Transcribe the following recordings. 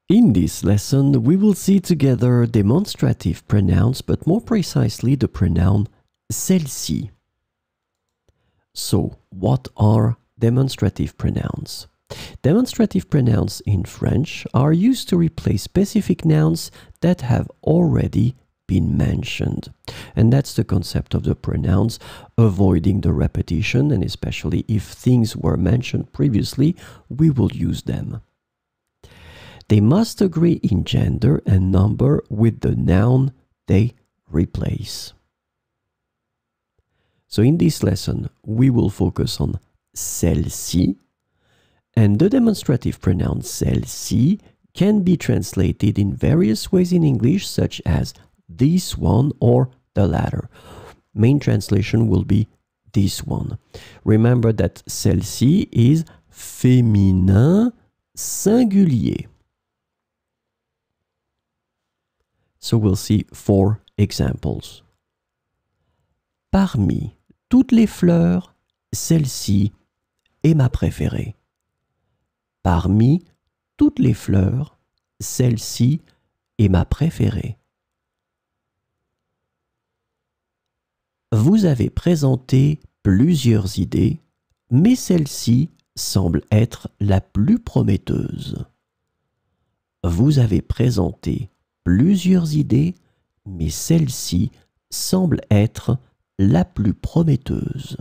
In this lesson, we will see together demonstrative pronouns, but more precisely the pronoun celle-ci. So, what are demonstrative pronouns? Demonstrative pronouns in French are used to replace specific nouns that have already been mentioned. And that's the concept of the pronouns, avoiding the repetition, and especially if things were mentioned previously, we will use them. They must agree in gender and number with the noun they replace. So in this lesson, we will focus on celle-ci, and the demonstrative pronoun celle-ci can be translated in various ways in English, such as this one or the latter. Main translation will be this one. Remember that celle-ci is féminin singulier. So we'll see 4 examples. Parmi toutes les fleurs, celle-ci est ma préférée. Parmi toutes les fleurs, celle-ci est ma préférée. Vous avez présenté plusieurs idées, mais celle-ci semble être la plus prometteuse. Vous avez présenté plusieurs idées, mais celle-ci semble être la plus prometteuse.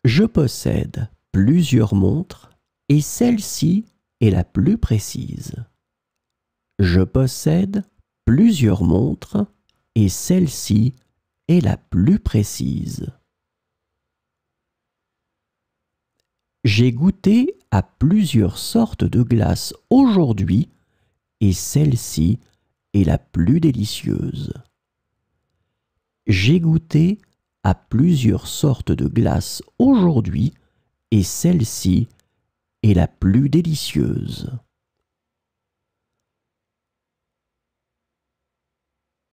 Je possède plusieurs montres et celle-ci est la plus précise. Je possède plusieurs montres et celle-ci est la plus précise. J'ai goûté à plusieurs sortes de glaces aujourd'hui et celle-ci est la plus délicieuse. J'ai goûté à plusieurs sortes de glaces aujourd'hui et celle-ci est la plus délicieuse.